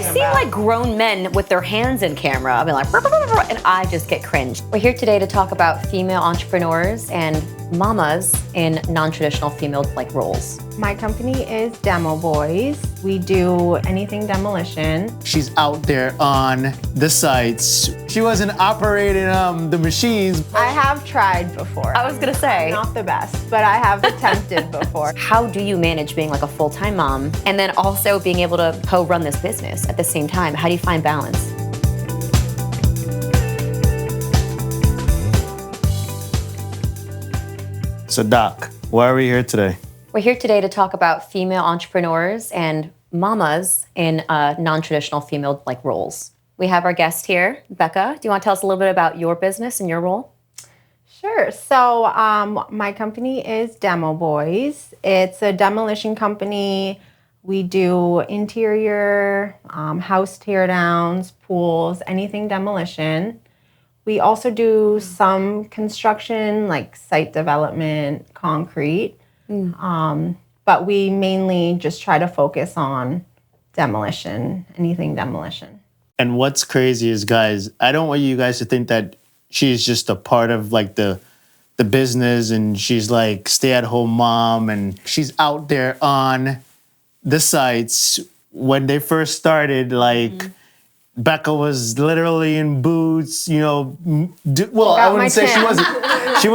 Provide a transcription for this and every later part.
I've seen like grown men with their hands in camera. I've been like, "Brr, brr, brr, brr," and I just get cringe. We're here today to talk about female entrepreneurs and mamas in non-traditional female-like roles. My company is Boyzz. We do anything demolition. She's out there on the sites. She wasn't operating the machines. I have tried before. I was gonna say. Not the best, but I have attempted before. How do you manage being like a full-time mom and then also being able to co-run this business at the same time? How do you find balance? So Doc, why are we here today? We're here today to talk about female entrepreneurs and mamas in non-traditional female-like roles. We have our guest here, Becca. Do you want to tell us a little bit about your business and your role? Sure. So my company is Boyzz. It's a demolition company. We do interior, house teardowns, pools, anything demolition. We also do some construction, like site development, concrete. But we mainly just try to focus on demolition, anything demolition. And what's crazy is, guys, I don't want you guys to think that she's just a part of like the business and she's like stay-at-home mom and she's out there on the sites. When they first started, like Becca was literally in boots, you know. I wouldn't say she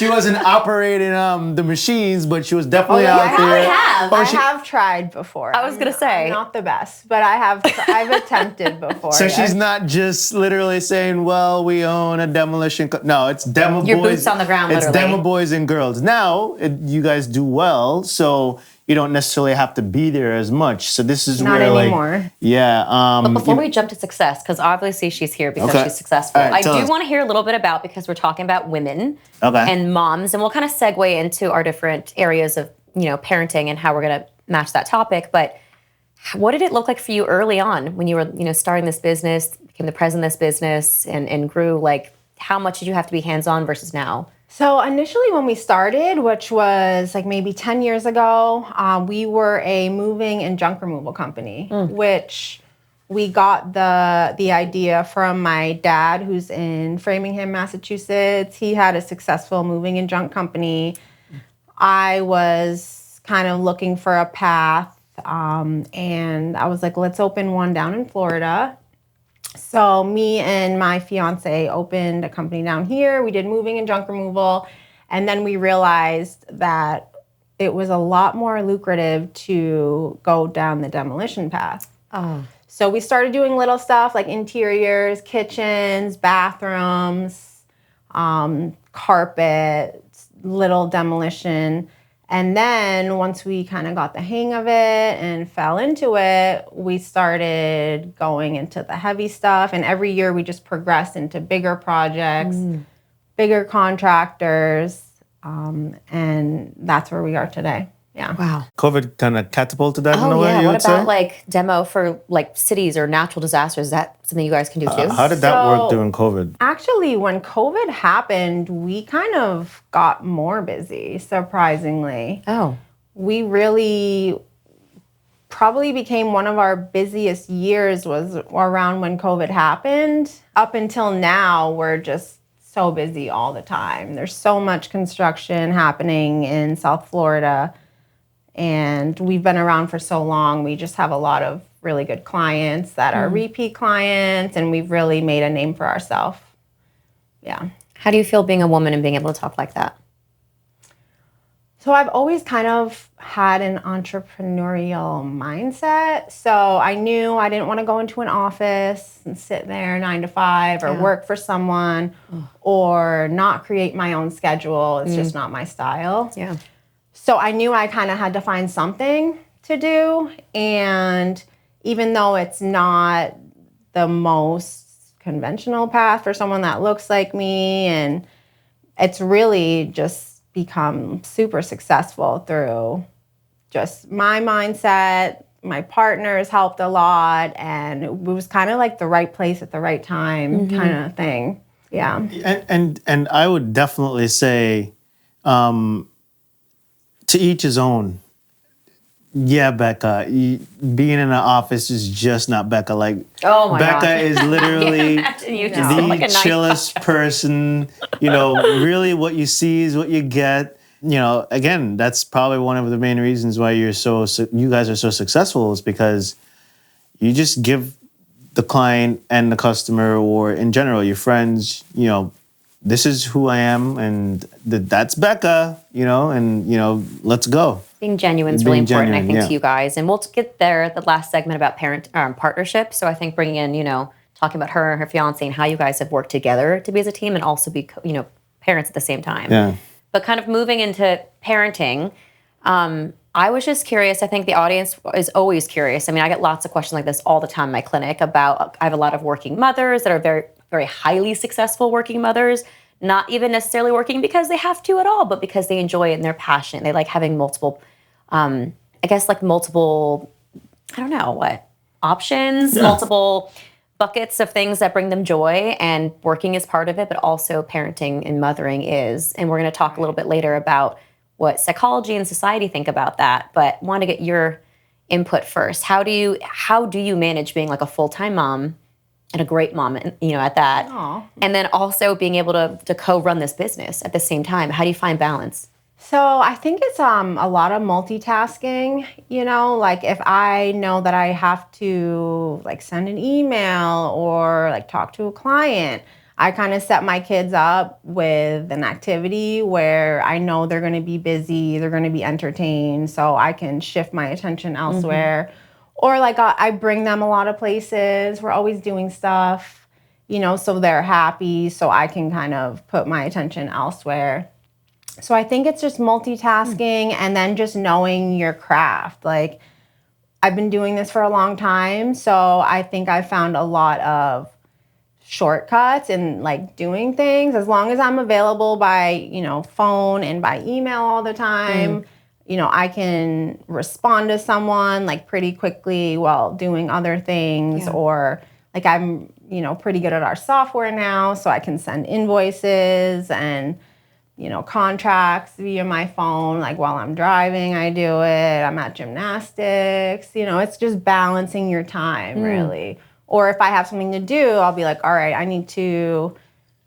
wasn't operating the machines, but she was definitely out there. I have tried before. I was gonna say. I'm not the best, but I've attempted before. So she's not just literally saying, "Well, we own a demolition." No, it's demo boys. Your boots on the ground, it's literally. demo boys and girls. Now you guys do well, so you don't necessarily have to be there as much. So this is not where anymore. Like, yeah. But before we jump to success, because obviously she's here because she's successful, All right, I do want to hear a little bit about, because we're talking about women and moms, and we'll kind of segue into our different areas of, you know, parenting and how we're going to match that topic. But what did it look like for you early on when you were, you know, starting this business, became the president of this business, and grew? Like, how much did you have to be hands-on versus now? So initially when we started, which was like maybe 10 years ago, we were a moving and junk removal company, which we got the idea from my dad, who's in Framingham, Massachusetts. He had a successful moving and junk company. I was kind of looking for a path, and I was like, let's open one down in Florida. So me and my fiance opened a company down here. We did moving and junk removal. And then we realized that it was a lot more lucrative to go down the demolition path. So we started doing little stuff like interiors, kitchens, bathrooms, carpet, little demolition. And then once we kind of got the hang of it and fell into it, we started going into the heavy stuff. And every year we just progressed into bigger projects, bigger contractors. And that's where we are today. Yeah. Wow. COVID kind of catapulted that in a way. Yeah. You What would about say? like demo for like cities or natural disasters? Is that something you guys can do too? How did that work during COVID? Actually, when COVID happened, we kind of got more busy, surprisingly. Oh. We really probably became one of our busiest years was around when COVID happened. Up until now, we're just so busy all the time. There's so much construction happening in South Florida. And we've been around for so long, we just have a lot of really good clients that are repeat clients, and we've really made a name for ourselves. Yeah. How do you feel being a woman and being able to talk like that? So I've always kind of had an entrepreneurial mindset. So I knew I didn't want to go into an office and sit there 9 to 5 or work for someone or not create my own schedule. It's just not my style. Yeah. So I knew I kind of had to find something to do. And even though it's not the most conventional path for someone that looks like me, and it's really just become super successful through just my mindset. My partners helped a lot, and it was kind of like the right place at the right time kind of thing. Yeah. And I would definitely say, to each his own. Yeah, Becca. Being in an office is just not Becca. Like, oh my Becca gosh. is literally the like chillest person. You know, really what you see is what you get. You know, again, that's probably one of the main reasons why you guys are so successful is because you just give the client and the customer, or in general, your friends, you know, this is who I am, and that's Becca, you know, and, you know, let's go. Being genuine is really important, I think, to you guys. And we'll get there at the last segment about partnership. So I think bringing in, you know, talking about her and her fiance and how you guys have worked together to be as a team and also be, you know, parents at the same time. Yeah. But kind of moving into parenting, I was just curious. I think the audience is always curious. I mean, I get lots of questions like this all the time in my clinic about, I have a lot of working mothers that are very, very highly successful working mothers, not even necessarily working because they have to at all, but because they enjoy it and they're passionate. They like having multiple, I guess like multiple, I don't know what, options, multiple buckets of things that bring them joy, and working is part of it, but also parenting and mothering is. And we're going to talk a little bit later about what psychology and society think about that, but want to get your input first. How do you manage being like a full-time mom and a great mom, you know, at that, and then also being able to co-run this business at the same time? How do you find balance? So I think it's a lot of multitasking, you know, like if I know that I have to like send an email or like talk to a client, I kind of set my kids up with an activity where I know they're going to be busy, they're going to be entertained, so I can shift my attention elsewhere. Or like I bring them a lot of places. We're always doing stuff, you know, so they're happy, so I can kind of put my attention elsewhere. So I think it's just multitasking and then just knowing your craft. Like, I've been doing this for a long time, so I think I found a lot of shortcuts in like doing things. As long as I'm available by, you know, phone and by email all the time, you know, I can respond to someone like pretty quickly while doing other things. Or like I'm, you know, pretty good at our software now, so I can send invoices and, you know, contracts via my phone. Like while I'm driving, I do it. I'm at gymnastics. You know, it's just balancing your time, really. Or if I have something to do, I'll be like, all right, I need to,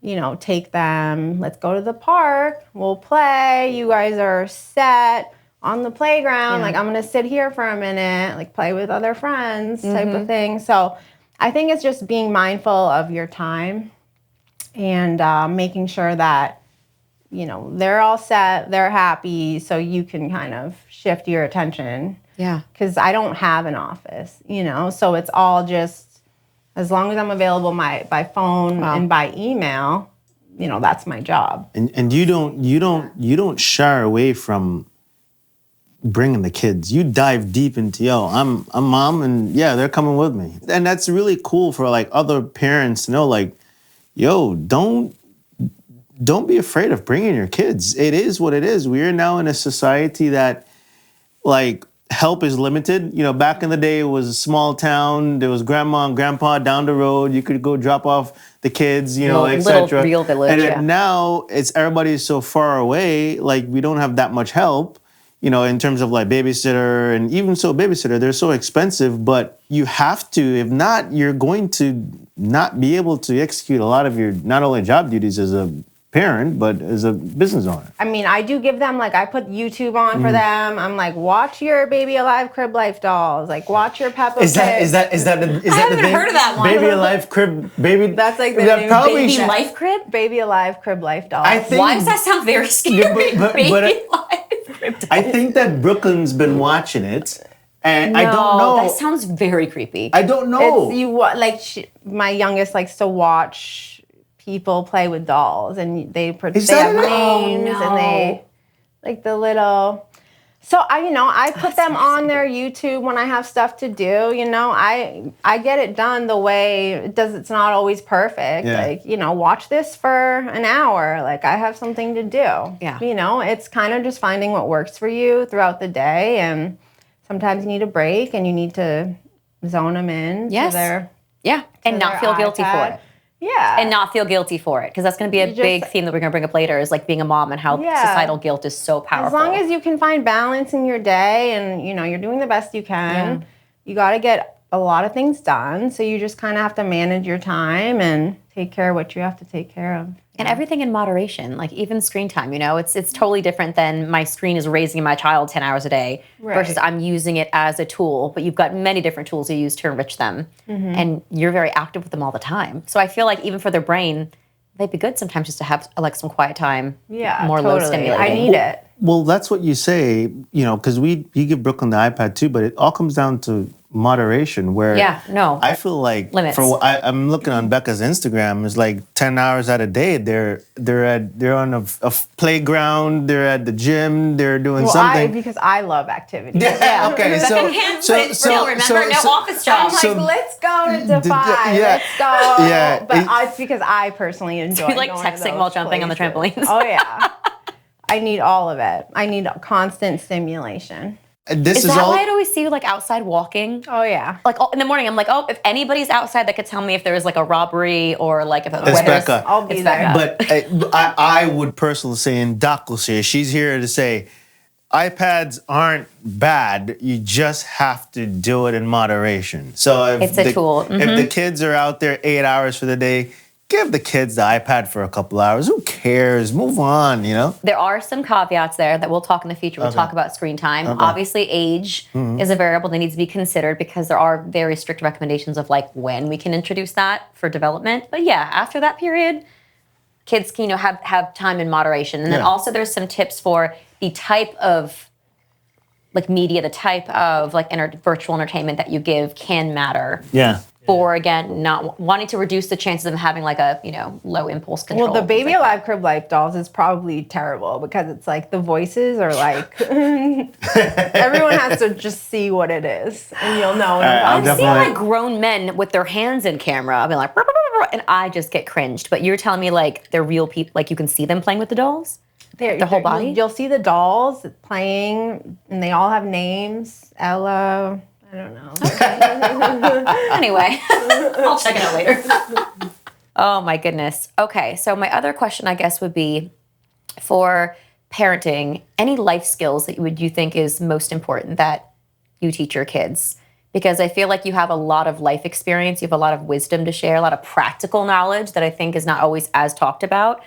you know, take them. Let's go to the park. We'll play. You guys are set on the playground. Like, I'm going to sit here for a minute, like play with other friends type of thing. So I think it's just being mindful of your time and making sure that, you know, they're all set, they're happy, so you can kind of shift your attention. Yeah. Because I don't have an office, you know, so it's all just, as long as I'm available by phone and by email, you know, that's my job. And you don't shy away from bringing the kids. You dive deep into, I'm mom, and they're coming with me. And that's really cool for like other parents to know, like, don't be afraid of bringing your kids. It is what it is. We are now in a society that, like, help is limited. You know, back in the day, it was a small town. There was grandma and grandpa down the road. You could go drop off the kids, you know, etc. Little real village. And now everybody is so far away. Like, we don't have that much help, you know, in terms of like babysitter, and even so babysitter, they're so expensive. But you have to. If not, you're going to not be able to execute a lot of your not only job duties as a parent, but as a business owner. I mean, I do give them, like, I put YouTube on for them. I'm like, watch your Baby Alive Crib Life dolls. Like, watch your Peppa Pig. Is that I haven't heard of that one. Baby Alive Crib, baby. That's like the new Baby Life Crib? Baby Alive Crib Life dolls. Why does that sound very scary? Baby Life Crib dolls. I think that Brooklyn's been watching it, and No, I don't know. That sounds very creepy. I don't know. My youngest likes to watch people play with dolls, and they have names, and they like the little. So I put them on their YouTube when I have stuff to do. You know, I get it done the way it does. It's not always perfect. Yeah. Like, you know, watch this for an hour. Like, I have something to do. Yeah. You know, it's kind of just finding what works for you throughout the day, and sometimes you need a break and you need to zone them in. Yes. To their, and not feel guilty for it. Yeah. And not feel guilty for it. Because that's going to be a big theme that we're going to bring up later is like being a mom and how societal guilt is so powerful. As long as you can find balance in your day and, you're doing the best you can, you got to get a lot of things done. So you just kind of have to manage your time and take care of what you have to take care of. And everything in moderation, like even screen time, it's totally different than my screen is raising my child 10 hours a day versus I'm using it as a tool. But you've got many different tools you use to enrich them. And you're very active with them all the time. So I feel like even for their brain, they'd be good sometimes just to have like some quiet time. Yeah, more totally. low stimulating. I need it. Well, that's what you say, because you give Brooklyn the iPad too, but it all comes down to moderation. Where I feel like limits. I'm looking on Becca's Instagram, it's like 10 hours out a day. They're on a playground, they're at the gym, they're doing something. Because I love activity. Yeah. Okay. So remember, no office job. I'm like, let's go to Defy. Let's go. Yeah. But it's because I personally enjoy. You like texting while jumping on the trampolines. Oh yeah. I need all of it. I need constant stimulation. Is that why I'd always see you like outside walking? Oh yeah. Like in the morning, I'm like, if anybody's outside that could tell me if there was like a robbery or like if it's Becca. I'll be there. But I would personally say, and Doc will say, she's here to say, iPads aren't bad. You just have to do it in moderation. So it's a tool. If the kids are out there 8 hours for the day, give the kids the iPad for a couple hours. Who cares? Move on, There are some caveats there that we'll talk in the future. We'll talk about screen time. Obviously, age is a variable that needs to be considered because there are very strict recommendations of like when we can introduce that for development. But yeah, after that period, kids can, have time in moderation. And then also there's some tips for the type of like media, the type of like virtual entertainment that you give can matter. Yeah. For, again, not wanting to reduce the chances of having like a, low impulse control. Well, the Baby Alive Crib Life dolls is probably terrible because it's like the voices are like, everyone has to just see what it is and you'll know. I've seen like grown men with their hands in camera. I'll be like, and I just get cringed. But you're telling me like they're real people, like you can see them playing with the dolls? The whole body? You'll see the dolls playing and they all have names. Ella... I don't know. Anyway, I'll check it out later. Oh my goodness. Okay, so my other question, I guess, would be for parenting, any life skills that you think is most important that you teach your kids? Because I feel like you have a lot of life experience, you have a lot of wisdom to share, a lot of practical knowledge that I think is not always as talked about.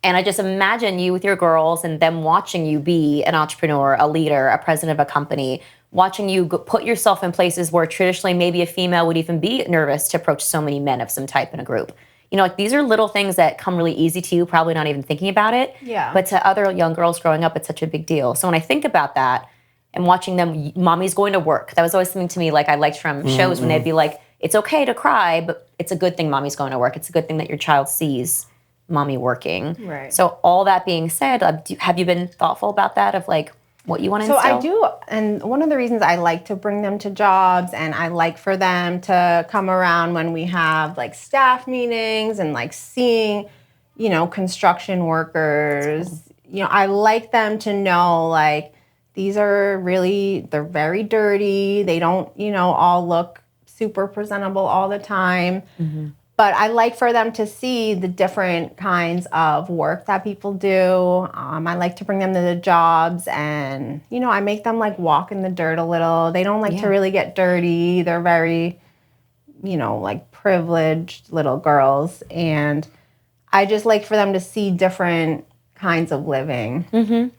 And I just imagine you with your girls and them watching you be an entrepreneur, a leader, a president of a company, watching you put yourself in places where traditionally maybe a female would even be nervous to approach so many men of some type in a group. Like these are little things that come really easy to you, probably not even thinking about it. Yeah. But to other young girls growing up, it's such a big deal. So when I think about that and watching them, mommy's going to work, that was always something to me like I liked from shows when they'd be like, it's okay to cry, but it's a good thing mommy's going to work. It's a good thing that your child sees mommy working. Right. So all that being said, have you been thoughtful about that of like, what you want to instill? So I do, and one of the reasons I like to bring them to jobs and I like for them to come around when we have like staff meetings and like seeing, construction workers, I like them to know like these are they're very dirty. They don't, all look super presentable all the time. But I like for them to see the different kinds of work that people do. I like to bring them to the jobs and, I make them like walk in the dirt a little. They don't like to really get dirty. They're very, like privileged little girls. And I just like for them to see different kinds of living. And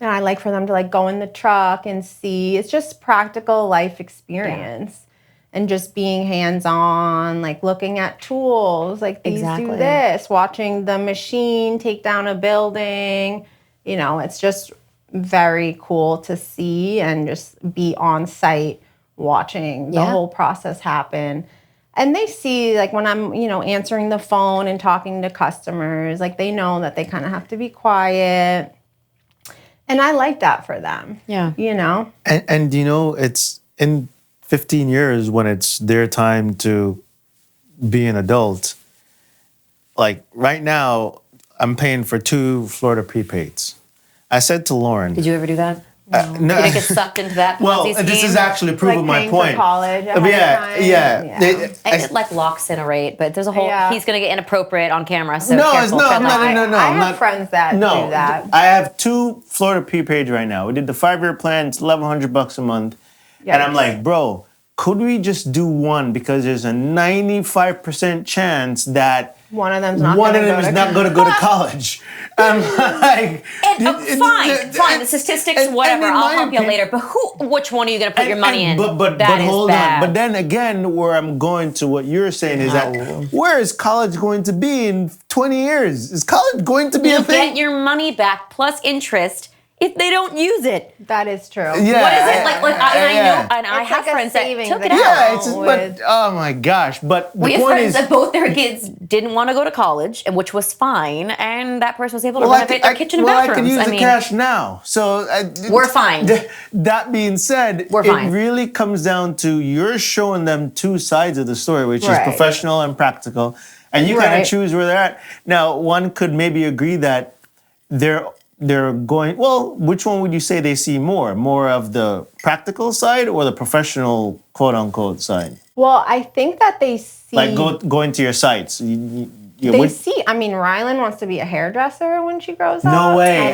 I like for them to like go in the truck and see. It's just practical life experience. Yeah. And just being hands-on, like looking at tools, like these do this, watching the machine take down a building. It's just very cool to see and just be on site watching the whole process happen. And they see, like when I'm, answering the phone and talking to customers, like they know that they kind of have to be quiet. And I like that for them. Yeah. And it's in 15 years when it's their time to be an adult. Like right now, I'm paying for 2 Florida prepaids. I said to Lauren... Did you ever do that? No. You didn't get sucked into that Ponzi scheme? This is actually proving my paying point. For college It like locks in a rate, but there's a whole. He's gonna get inappropriate on camera. So no, careful. no. I have friends that do that. I have 2 Florida prepaid right now. We did the 5-year plan. It's $1,100 a month, and I'm like, bro, could we just do one because there's a 95% chance that one of them is not going to go to college. I'm like, fine. The statistics, whatever. I'll help you later. But which one are you going to put your money in? But hold on. But then again, where I'm going to what you're saying is that where is college going to be in 20 years? Is college going to be a thing? You get your money back plus interest if they don't use it. That is true. Yeah. What is it like? I know, and I have friends that took it out. Yeah, but oh my gosh! But we have friends that both their kids didn't want to go to college, which was fine, and that person was able to renovate their kitchen and bathrooms. I can use the cash now, so we're fine. That being said, it really comes down to you're showing them 2 sides of the story, which is professional and practical, and you kind of choose where they're at. Now, one could maybe agree that they're going, well, which one would you say they see more? More of the practical side or the professional, quote unquote, side? Well, I think that they see... Like going to your sites. They see, I mean, Rylan wants to be a hairdresser when she grows up. No way.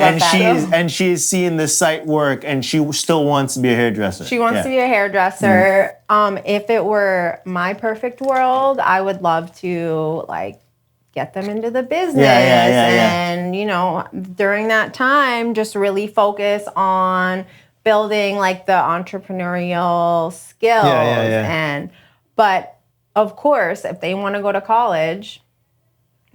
And she's seeing the site work and she still wants to be a hairdresser. She wants to be a hairdresser. If it were my perfect world, I would love to, like, get them into the business and, you know, during that time, just really focus on building like the entrepreneurial skills. But of course, if they want to go to college,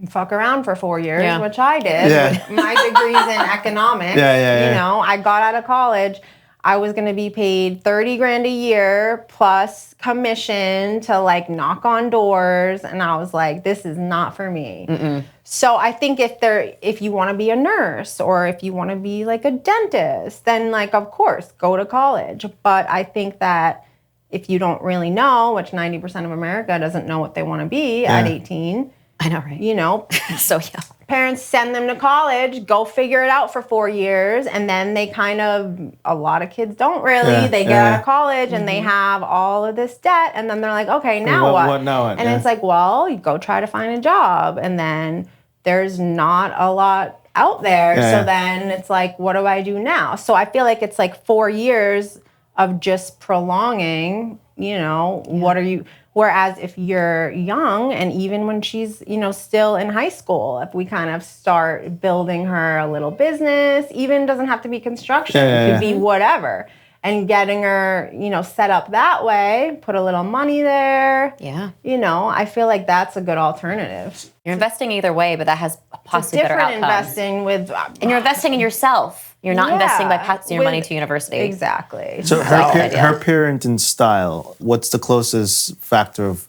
fuck around for 4 years, which I did. My degree's in economics. You know, I got out of college. I was going to be paid $30,000 a year plus commission to like knock on doors. And I was like, this is not for me. So I think if you want to be a nurse or if you want to be like a dentist, then like, of course, go to college. But I think that if you don't really know, which 90% of America doesn't know what they want to be at 18. I know, right? You know, so yeah. Parents send them to college, go figure it out for 4 years, and then they a lot of kids don't really. They get out of college and they have all of this debt, and then they're like, okay, now what? What now? And it's like, well, you go try to find a job, and then there's not a lot out there. So then it's like, what do I do now? So I feel like it's like 4 years of just prolonging, you know, what are you... Whereas if you're young, and even when she's, you know, still in high school, if we kind of start building her a little business, even doesn't have to be construction, it could be whatever, and getting her, you know, set up that way, put a little money there. You know, I feel like that's a good alternative. You're investing either way, but that has possibly better outcomes. Investing with... and you're investing in yourself. You're not investing by passing your money to university. Exactly. So her parenting style, what's the closest factor of,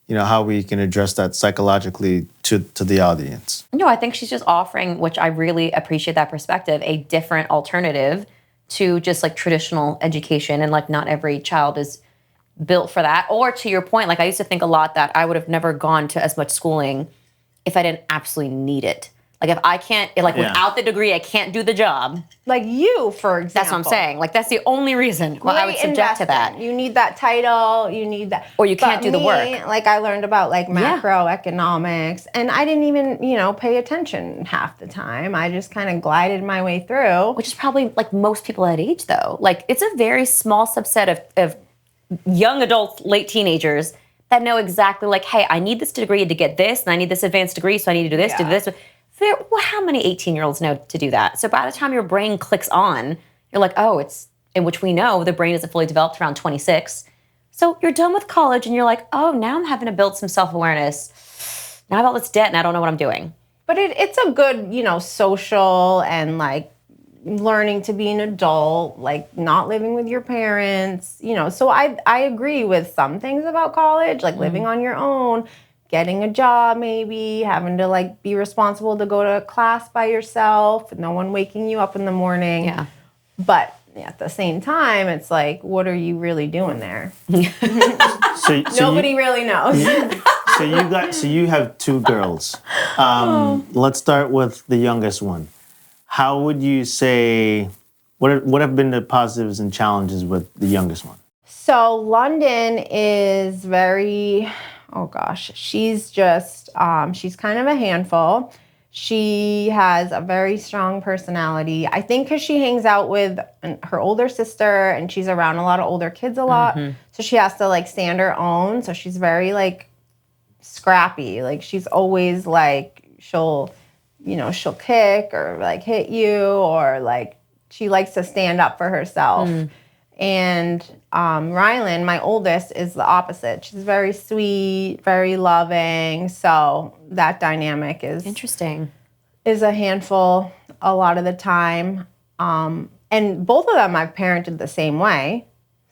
you know, how we can address that psychologically to the audience? No, I think she's just offering, which I really appreciate that perspective, a different alternative to just like traditional education. And like not every child is built for that. Or to your point, like I used to think a lot that I would have never gone to as much schooling if I didn't absolutely need it. Like if I can't, like without the degree, I can't do the job. Like you, for example. That's what I'm saying. Like that's the only reason why I would subject to that. You need that title, you need that. Or you can't do the work. Like I learned about like macroeconomics and I didn't even, you know, pay attention half the time. I just kind of glided my way through. Which is probably like most people that age though. Like it's a very small subset of young adults, late teenagers that know exactly like, hey, I need this degree to get this and I need this advanced degree so I need to do this, do this. Well, how many 18-year-olds know to do that? So by the time your brain clicks on, you're like, oh, it's, in which we know the brain isn't fully developed around 26. So you're done with college and you're like, oh, now I'm having to build some self-awareness. Now I have all this debt and I don't know what I'm doing. But it's a good, you know, social and like learning to be an adult, like not living with your parents, you know. So I agree with some things about college, like living on your own, getting a job maybe, having to like be responsible to go to class by yourself, no one waking you up in the morning. Yeah. But at the same time, it's like, what are you really doing there? Nobody really knows. So you have 2 girls. Let's start with the youngest one. How would you say What have been the positives and challenges with the youngest one? So London is very, oh gosh, she's just, she's kind of a handful. She has a very strong personality. I think because she hangs out with her older sister and she's around a lot of older kids a lot. So she has to like stand her own. So she's very like scrappy. Like she's always like, she'll kick or like hit you, or like she likes to stand up for herself. And Rylan, my oldest, is the opposite. She's very sweet, very loving. So that dynamic is interesting. Is a handful a lot of the time. And both of them I've parented the same way.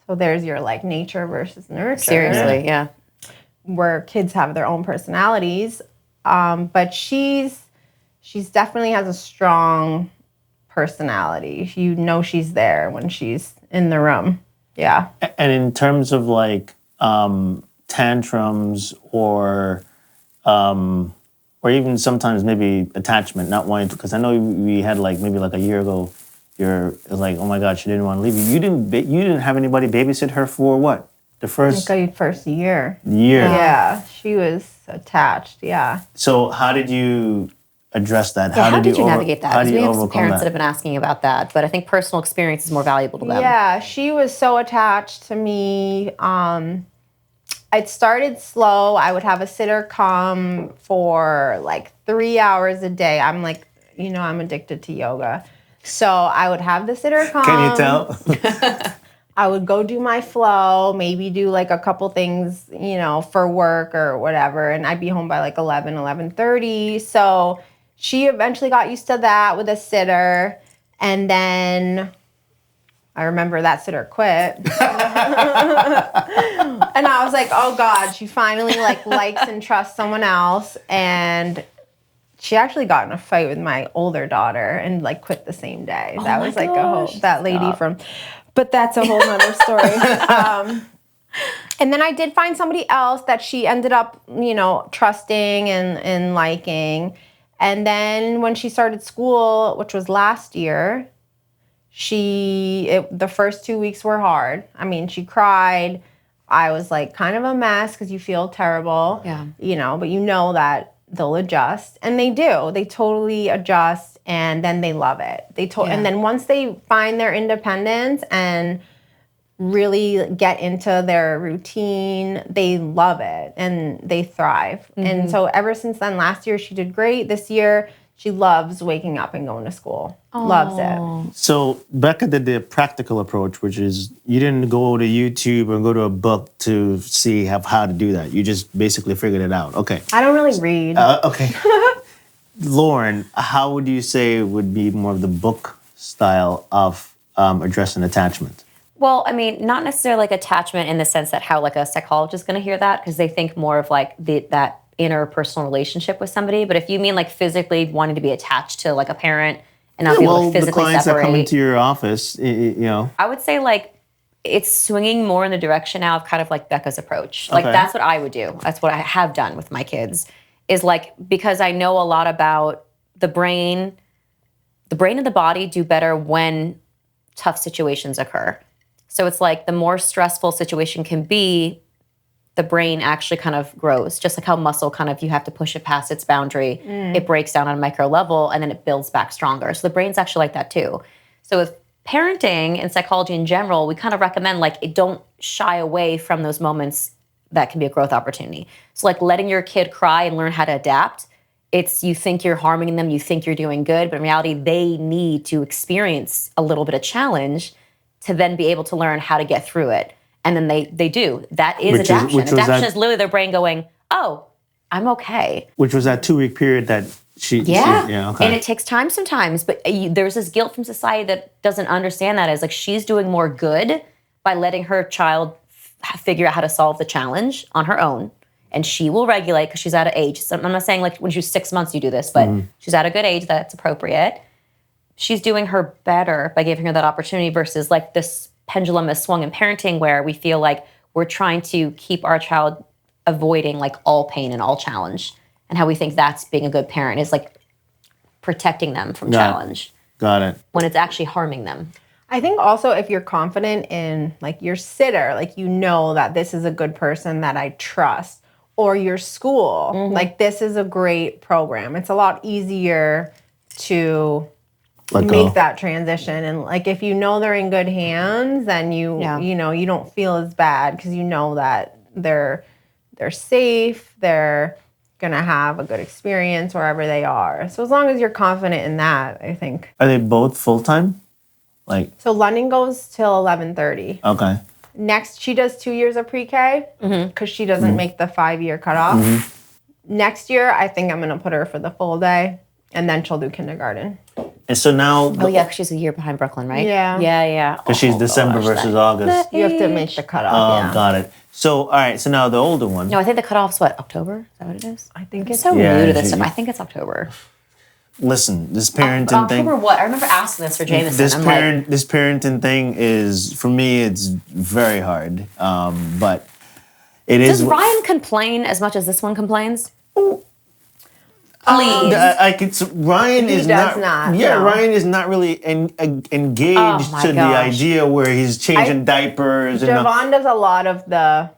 So there's your like nature versus nurture. Seriously, yeah. Where kids have their own personalities. But she's definitely has a strong personality. You know she's there when she's in the room. Yeah. And in terms of like tantrums or even sometimes maybe attachment, not wanting to, because I know we had like maybe like a year ago, it was like, oh my God, she didn't want to leave you. You didn't have anybody babysit her for what? The first year. Yeah, she was attached. Yeah. So how did you address that? Yeah, how did you navigate that? Because we have some parents that have been asking about that, but I think personal experience is more valuable to them. Yeah, she was so attached to me. It started slow. I would have a sitter come for like 3 hours a day. I'm like, I'm addicted to yoga. So I would have the sitter come. Can you tell? I would go do my flow, maybe do like a couple things, for work or whatever. And I'd be home by like 11:30. So she eventually got used to that with a sitter. And then I remember that sitter quit. And I was like, oh God, she finally likes and trusts someone else. And she actually got in a fight with my older daughter and quit the same day. That was like that lady from, but that's a whole nother story. And then I did find somebody else that she ended up, trusting and liking. And then when she started school, which was last year, the first 2 weeks were hard. I mean, she cried. I was like kind of a mess because you feel terrible. Yeah. But you know that they'll adjust, and they do. They totally adjust, and then they love it. And then once they find their independence and really get into their routine, they love it and they thrive. And so ever since then, last year she did great. This year she loves waking up and going to school. Aww. Loves it. So Becca did the practical approach, which is you didn't go to YouTube or go to a book to see how to do that. You just basically figured it out. Okay. I don't really read. Okay. Lauren, how would you say would be more of the book style of addressing attachment? Well, I mean, not necessarily like attachment in the sense that how like a psychologist is going to hear that, because they think more of like that interpersonal relationship with somebody. But if you mean like physically wanting to be attached to like a parent and not be able to physically the clients separate, that come into your office, I would say like it's swinging more in the direction now of kind of like Becca's approach. Like that's what I would do. That's what I have done with my kids, is like, because I know a lot about the brain and the body do better when tough situations occur. So it's like the more stressful situation can be, the brain actually kind of grows. Just like how muscle kind of, you have to push it past its boundary. It breaks down on a micro level and then it builds back stronger. So the brain's actually like that too. So with parenting and psychology in general, we kind of recommend don't shy away from those moments that can be a growth opportunity. So like letting your kid cry and learn how to adapt. It's, you think you're harming them, you think you're doing good, but in reality, they need to experience a little bit of challenge to then be able to learn how to get through it. And then they do. That is adaptation. Adaptation is literally their brain going, oh, I'm okay. Which was that 2-week period that she... Yeah, okay. And it takes time sometimes, but there's this guilt from society that doesn't understand that as like she's doing more good by letting her child figure out how to solve the challenge on her own. And she will regulate because she's at an age. So I'm not saying like when she's 6 months you do this, but she's at a good age that's appropriate. She's doing her better by giving her that opportunity versus like this pendulum is swung in parenting where we feel like we're trying to keep our child avoiding like all pain and all challenge. And how we think that's being a good parent is like protecting them from challenge. Got it. When it's actually harming them. I think also if you're confident in like your sitter, like you know that this is a good person that I trust, or your school, like this is a great program. It's a lot easier to make that transition. And like if you know they're in good hands, then you know, you don't feel as bad because you know that they're safe, they're gonna have a good experience wherever they are. So as long as you're confident in that, I think. Are they both full-time? So London goes till 11:30. Okay. Next, she does 2 years of pre-K because she doesn't make the 5-year cutoff. Next year, I think I'm gonna put her for the full day, and then she'll do kindergarten. And so now... because she's a year behind Brooklyn, right? Yeah. Yeah. Because she's December versus August. You have to make the cutoff. Got it. So, all right, so now the older one. No, I think the cutoff's what, October? Is that what it is? I think it's so new to this stuff. I think it's October. Listen, this parenting thing... October what? I remember asking this for Jameson. This parenting thing is, for me, it's very hard. But it is... Does Ryan complain as much as this one complains? Please. Ryan is not. Yeah, no. Ryan is not really engaged to the idea where he's changing diapers. Javonne does a lot of the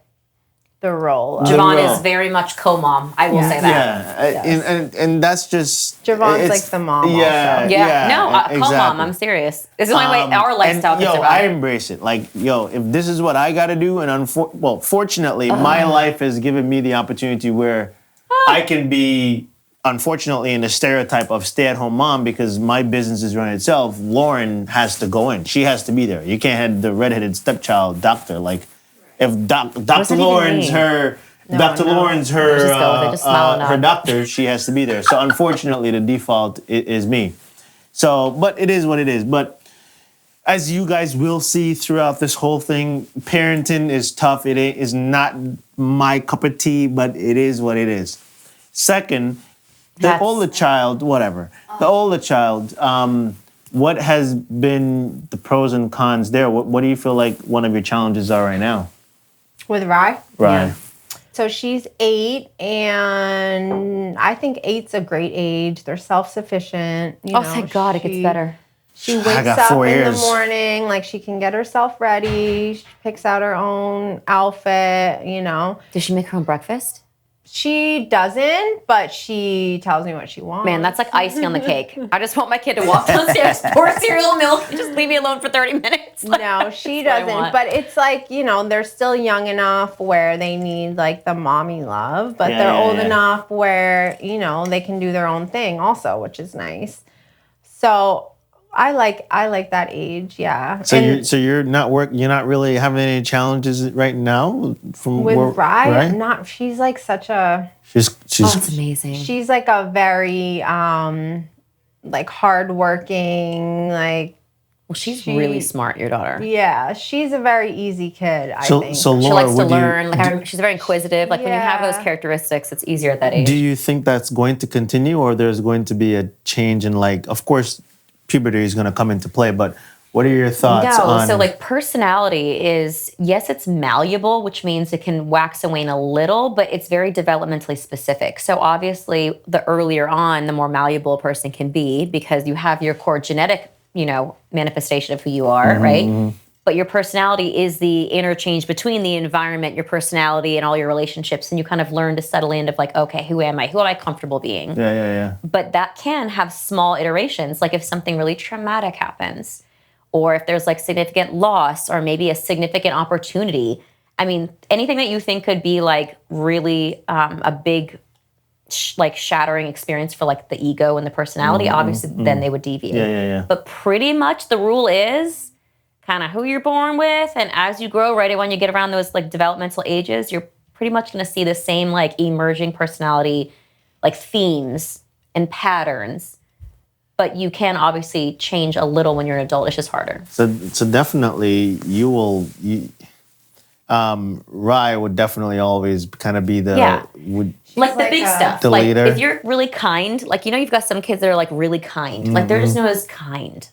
role. Javonne is very much co-mom. I will say that. Yeah, and that's just Javonne's like the mom. Yeah. No, exactly. co-mom. I'm serious. It's the only way our lifestyle can survive. I embrace it. Like, if this is what I got to do, and fortunately, my life has given me the opportunity where I can be. Unfortunately, in the stereotype of stay-at-home mom, because my business is running itself, Lauryn has to go in. She has to be there. You can't have the redheaded stepchild doctor. Like, if Dr. Lauren's her doctor, she has to be there. So unfortunately, the default is me. So, but it is what it is. But as you guys will see throughout this whole thing, parenting is tough. It is not my cup of tea, but it is what it is. Second, the older child, what has been the pros and cons there? What do you feel like one of your challenges are right now? With Rye? Right. Yeah. So she's 8, and I think 8's a great age. They're self-sufficient. Thank God it gets better. She wakes up in the morning, like she can get herself ready. She picks out her own outfit, Does she make her own breakfast? She doesn't, but she tells me what she wants. Man, that's like icing on the cake. I just want my kid to walk downstairs, pour cereal, milk, and just leave me alone for 30 minutes. No, she doesn't. But it's like, they're still young enough where they need like the mommy love, but they're old enough where, they can do their own thing also, which is nice. So I like that age, yeah. So you're not really having any challenges right now with Rye? Right? Not. She's like such a. She's that's amazing. She's like a very like hardworking, like. Well, she's really smart, your daughter. Yeah, she's a very easy kid, I think. So Laura, she likes to learn. She's very inquisitive. Like when you have those characteristics, it's easier at that age. Do you think that's going to continue, or there's going to be a change in of course, puberty is going to come into play, but what are your thoughts on... So personality is, yes, it's malleable, which means it can wax and wane a little, but it's very developmentally specific. So obviously, the earlier on, the more malleable a person can be because you have your core genetic, manifestation of who you are, right? But your personality is the interchange between the environment, your personality, and all your relationships. And you kind of learn to settle into okay, who am I? Who am I comfortable being? Yeah. But that can have small iterations. Like if something really traumatic happens, or if there's significant loss, or maybe a significant opportunity. I mean, anything that you think could be really a big shattering experience for the ego and the personality, obviously then they would deviate. Yeah. But pretty much the rule is kind of who you're born with, and as you grow, right when you get around those developmental ages, you're pretty much going to see the same emerging personality themes and patterns. But you can obviously change a little when you're an adult. It's just harder. So definitely Rye would definitely always kind of be the the big stuff. The leader. If you're really kind, you've got some kids that are really kind. They're just known as kind.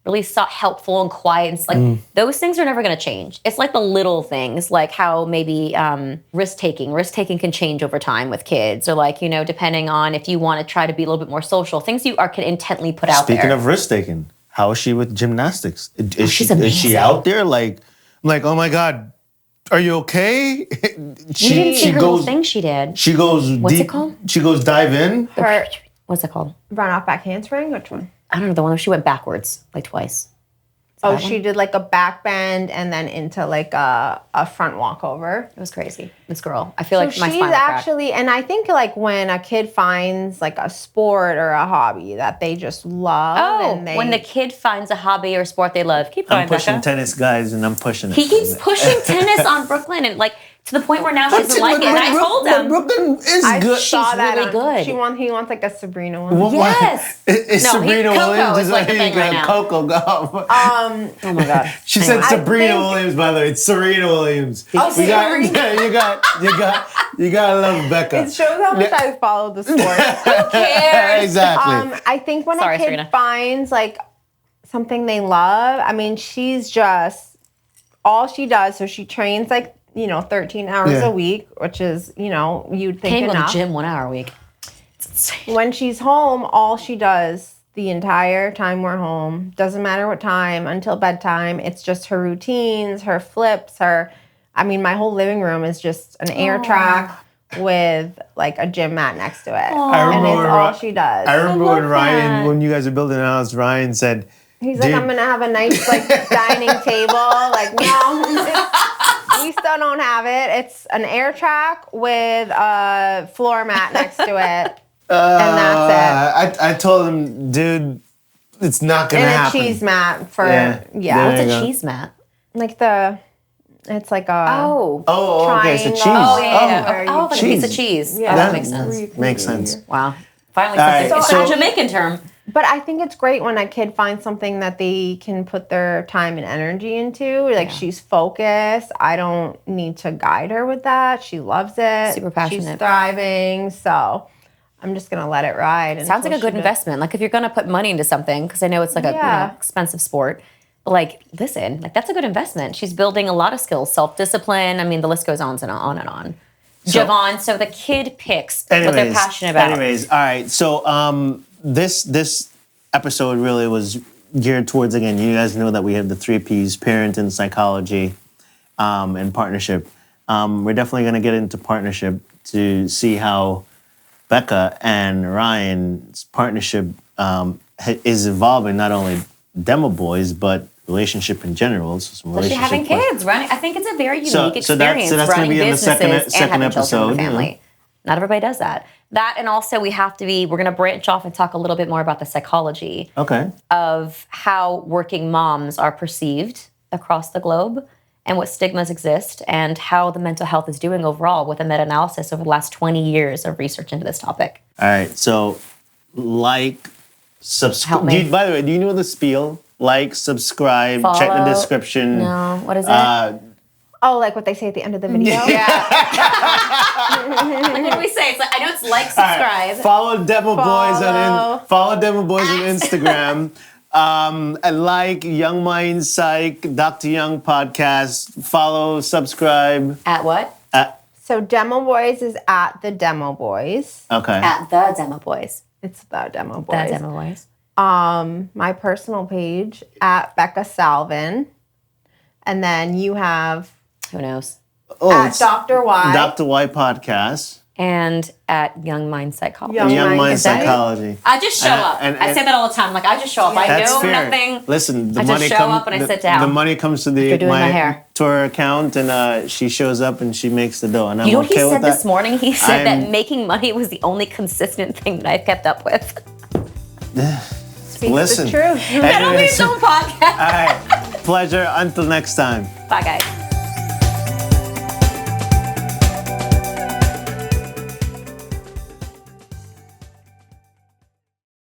Really helpful and quiet. It's those things are never going to change. It's the little things, how maybe risk-taking. Risk-taking can change over time with kids, or depending on if you want to try to be a little bit more social. Things you can intently put out there. Speaking of risk-taking, how is she with gymnastics? Is she's she amazing. out there? Like, I'm like, oh my God, are you okay? You didn't see her little thing she did. She goes What's deep. it called? She goes dive in. What's it called? Run off back handspring? Which one? I don't know, the one where she went backwards like twice. Oh, she did like a back bend and then into like a front walkover. It was crazy. This girl. I feel like my she's spine actually, and I think like when a kid finds like a sport or a hobby that they just love. Oh, when the kid finds a hobby or sport they love. Keep going, I'm pushing Becca. tennis, guys, and I'm pushing it. He keeps pushing tennis on Brooklyn and like to the point where now she doesn't like it. And I told him. Brooklyn is good. She's really good. He wants like a Sabrina one. Yes. It's No, Sabrina Coco Williams. is like the thing right now. Coco golf. Oh my God. She said Anyway. Sabrina Williams, by the way. It's Serena Williams. Oh, you gotta love Becca. It shows how much I follow the sport. Who cares? Exactly. I think when a kid Serena. finds like something they love, I mean, she's just all she does. So she trains like 13 hours a week, which is you'd think Can't go to the enough. gym 1 hour a week. It's insane. When she's home, all she does the entire time we're home, doesn't matter what time, until bedtime, it's just her routines, her flips, my whole living room is just an air track with like a gym mat next to it. And it's all she does. I remember when that. when you guys were building a house, Ryan said, He's like, I'm gonna have a nice like dining table. Like, no, we still don't have it. It's an air track with a floor mat next to it. And that's it. I told him, dude, it's not gonna happen. And a cheese mat for There What's you a go. cheese mat? like it's like a Oh, okay, it's a cheese. triangle. Oh, yeah. Oh, Oh, like a piece of cheese. Yeah. Oh, that makes sense. Makes sense. Wow. Finally, right, something. It's so- a Jamaican term. But I think it's great when a kid finds something that they can put their time and energy into. Like she's focused. I don't need to guide her with that. She loves it. Super passionate. She's thriving. So I'm just gonna let it ride. Sounds like a good investment. Like if you're gonna put money into something, because I know it's like a expensive sport. But like, listen, like that's a good investment. She's building a lot of skills, self-discipline. I mean, the list goes on and on and on. Javonne, so the kid picks what they're passionate about. Anyways, all right. So this episode really was geared towards, again, you guys know that we have the 3 Ps, parenting, psychology, and partnership. We're definitely going to get into partnership to see how Becca and Ryan's partnership is evolving, not only Demo Boys, but relationship in general. So some Especially having relationship kids, right? I think it's a very unique So experience that's running gonna be in the businesses second and having children in the episode, family. Not everybody does that. That, and also we're going to branch off and talk a little bit more about the psychology of how working moms are perceived across the globe and what stigmas exist and how the mental health is doing overall with a meta-analysis over the last 20 years of research into this topic. All right, so subscribe. Help me. By the way, do you know the spiel? Like, subscribe, Follow. check the description. No, what is it? Oh, like what they say at the end of the video? What did we say? It's like, I know it's like, subscribe. Follow Demo Boys on Instagram. And like Young Minds Psych, Dr. Young podcast. Follow, subscribe. At what? So Demo Boys is at the Demo Boys. Okay. At the Demo Boys. It's the Demo Boys. The Demo Boys. My personal page at Becca Salvin. And then you have Who knows? at Dr. Y. Dr. Y podcast. And at Young Mind Psychology. Young Mind Is that it? Psychology. I just show up. and- I say that all the time. Like, I just show up. I That's know fair. nothing. Listen, the I just money show up and I sit down. The money comes to After doing my hair. to her account, and she shows up and she makes the dough. And I'm You know what okay he with said that. this morning? He said that I'm- making money was the only consistent thing that I've kept up with. Speaks Listen. the truth. That'll be its own podcast. All right. Pleasure. Until next time. Bye, guys.